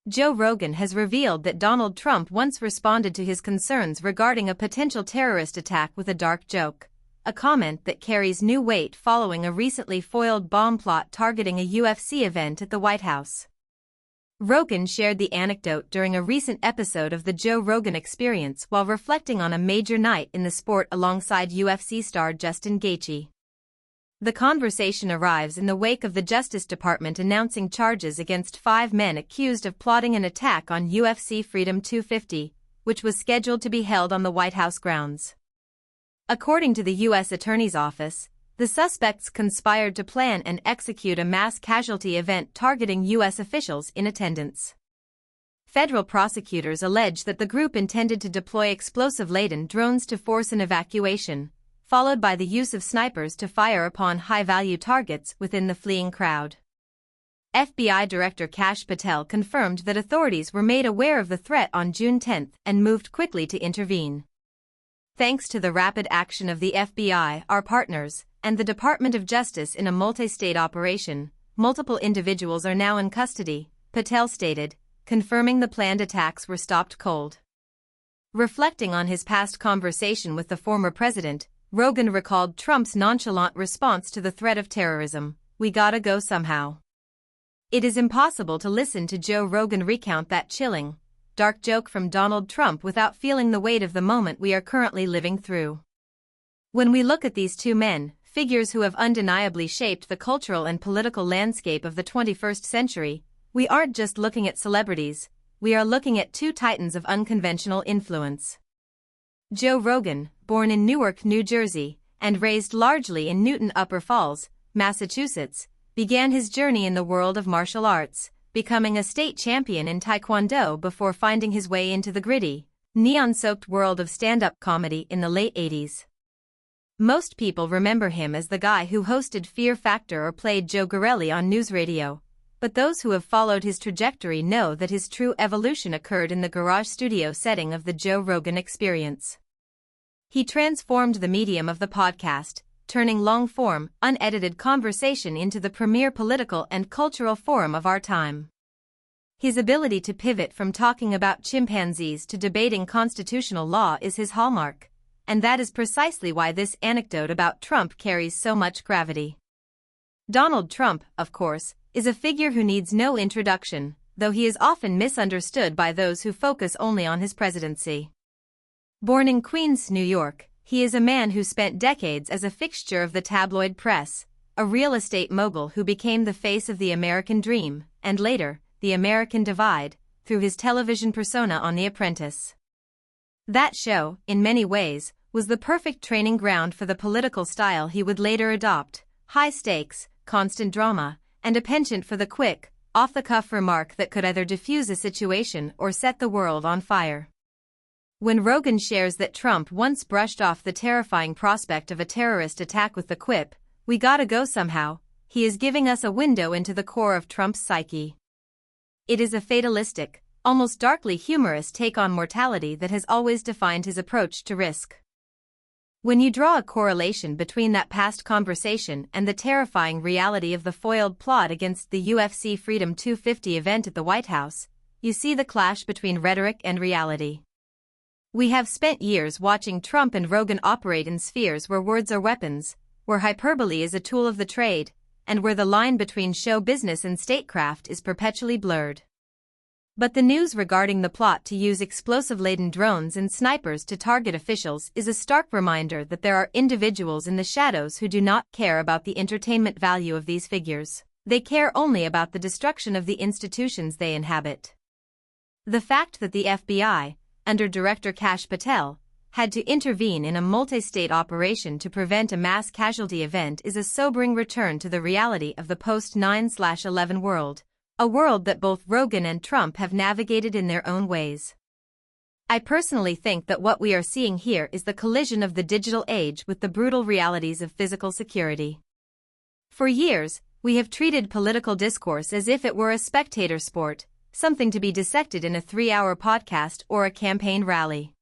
Joe Rogan has revealed that Donald Trump once responded to his concerns regarding a potential terrorist attack with a dark joke, a comment that carries new weight following a recently foiled bomb plot targeting a UFC event at the White House. Rogan shared the anecdote during a recent episode of The Joe Rogan Experience while reflecting on a major night in the sport alongside UFC star Justin Gaethje. The conversation arrives in the wake of the Justice Department announcing charges against 5 men accused of plotting an attack on UFC Freedom 250, which was scheduled to be held on the White House grounds. According to the U.S. Attorney's Office, the suspects conspired to plan and execute a mass casualty event targeting U.S. officials in attendance. Federal prosecutors allege that the group intended to deploy explosive-laden drones to force an evacuation, followed by the use of snipers to fire upon high-value targets within the fleeing crowd. FBI Director Kash Patel confirmed that authorities were made aware of the threat on June 10 and moved quickly to intervene. Thanks to the rapid action of the FBI, our partners, and the Department of Justice in a multi-state operation, multiple individuals are now in custody, Patel stated, confirming the planned attacks were stopped cold. Reflecting on his past conversation with the former president, Rogan recalled Trump's nonchalant response to the threat of terrorism, "We gotta go somehow." It is impossible to listen to Joe Rogan recount that chilling, dark joke from Donald Trump without feeling the weight of the moment we are currently living through. When we look at these two men, figures who have undeniably shaped the cultural and political landscape of the 21st century, we aren't just looking at celebrities, we are looking at two titans of unconventional influence. Joe Rogan, born in Newark, New Jersey, and raised largely in Newton Upper Falls, Massachusetts, began his journey in the world of martial arts, becoming a state champion in Taekwondo before finding his way into the gritty, neon-soaked world of stand-up comedy in the late 80s. Most people remember him as the guy who hosted Fear Factor or played Joe Gorelli on news radio, but those who have followed his trajectory know that his true evolution occurred in the garage studio setting of the Joe Rogan Experience. He transformed the medium of the podcast, turning long-form, unedited conversation into the premier political and cultural forum of our time. His ability to pivot from talking about chimpanzees to debating constitutional law is his hallmark, and that is precisely why this anecdote about Trump carries so much gravity. Donald Trump, of course, is a figure who needs no introduction, though he is often misunderstood by those who focus only on his presidency. Born in Queens, New York, he is a man who spent decades as a fixture of the tabloid press, a real estate mogul who became the face of the American dream, and later, the American divide, through his television persona on The Apprentice. That show, in many ways, was the perfect training ground for the political style he would later adopt: high stakes, constant drama, and a penchant for the quick, off-the-cuff remark that could either diffuse a situation or set the world on fire. When Rogan shares that Trump once brushed off the terrifying prospect of a terrorist attack with the quip, "We gotta go somehow," he is giving us a window into the core of Trump's psyche. It is a fatalistic, almost darkly humorous take on mortality that has always defined his approach to risk. When you draw a correlation between that past conversation and the terrifying reality of the foiled plot against the UFC Freedom 250 event at the White House, you see the clash between rhetoric and reality. We have spent years watching Trump and Rogan operate in spheres where words are weapons, where hyperbole is a tool of the trade, and where the line between show business and statecraft is perpetually blurred. But the news regarding the plot to use explosive-laden drones and snipers to target officials is a stark reminder that there are individuals in the shadows who do not care about the entertainment value of these figures. They care only about the destruction of the institutions they inhabit. The fact that the FBI, under Director Kash Patel, had to intervene in a multi-state operation to prevent a mass casualty event is a sobering return to the reality of the post-9/11 world, a world that both Rogan and Trump have navigated in their own ways. I personally think that what we are seeing here is the collision of the digital age with the brutal realities of physical security. For years, we have treated political discourse as if it were a spectator sport, something to be dissected in a 3-hour podcast or a campaign rally.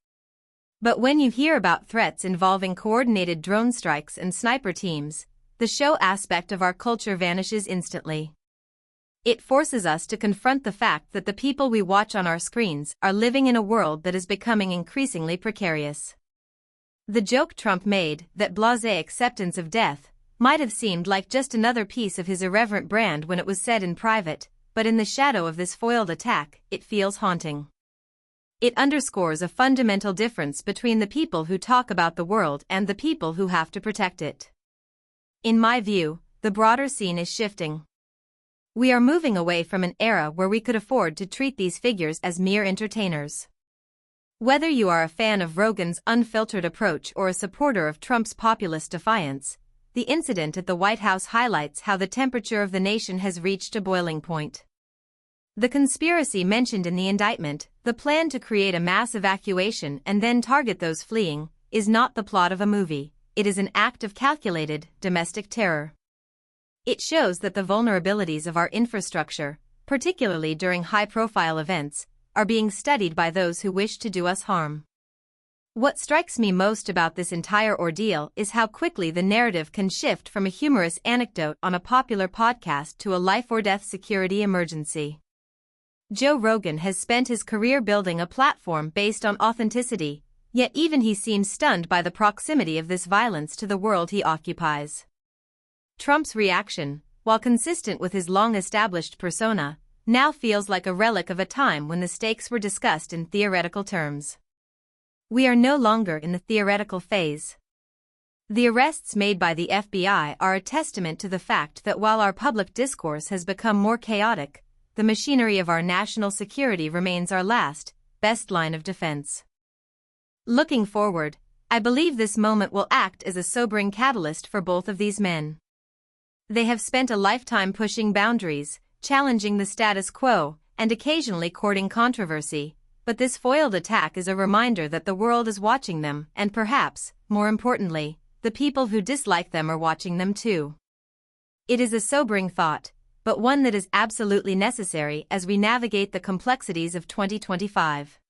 But when you hear about threats involving coordinated drone strikes and sniper teams, the show aspect of our culture vanishes instantly. It forces us to confront the fact that the people we watch on our screens are living in a world that is becoming increasingly precarious. The joke Trump made, that blasé acceptance of death, might have seemed like just another piece of his irreverent brand when it was said in private, but in the shadow of this foiled attack, it feels haunting. It underscores a fundamental difference between the people who talk about the world and the people who have to protect it. In my view, the broader scene is shifting. We are moving away from an era where we could afford to treat these figures as mere entertainers. Whether you are a fan of Rogan's unfiltered approach or a supporter of Trump's populist defiance, the incident at the White House highlights how the temperature of the nation has reached a boiling point. The conspiracy mentioned in the indictment, the plan to create a mass evacuation and then target those fleeing, is not the plot of a movie. It is an act of calculated, domestic terror. It shows that the vulnerabilities of our infrastructure, particularly during high-profile events, are being studied by those who wish to do us harm. What strikes me most about this entire ordeal is how quickly the narrative can shift from a humorous anecdote on a popular podcast to a life-or-death security emergency. Joe Rogan has spent his career building a platform based on authenticity, yet even he seems stunned by the proximity of this violence to the world he occupies. Trump's reaction, while consistent with his long-established persona, now feels like a relic of a time when the stakes were discussed in theoretical terms. We are no longer in the theoretical phase. The arrests made by the FBI are a testament to the fact that while our public discourse has become more chaotic, the machinery of our national security remains our last, best line of defense. Looking forward, I believe this moment will act as a sobering catalyst for both of these men. They have spent a lifetime pushing boundaries, challenging the status quo, and occasionally courting controversy, but this foiled attack is a reminder that the world is watching them, and perhaps, more importantly, the people who dislike them are watching them too. It is a sobering thought, but one that is absolutely necessary as we navigate the complexities of 2025.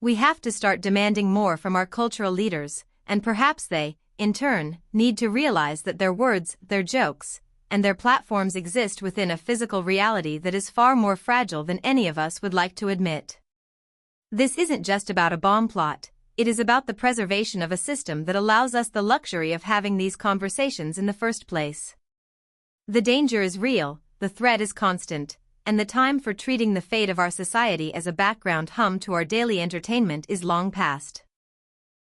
We have to start demanding more from our cultural leaders, and perhaps they, in turn, need to realize that their words, their jokes, and their platforms exist within a physical reality that is far more fragile than any of us would like to admit. This isn't just about a bomb plot, it is about the preservation of a system that allows us the luxury of having these conversations in the first place. The danger is real, the threat is constant, and the time for treating the fate of our society as a background hum to our daily entertainment is long past.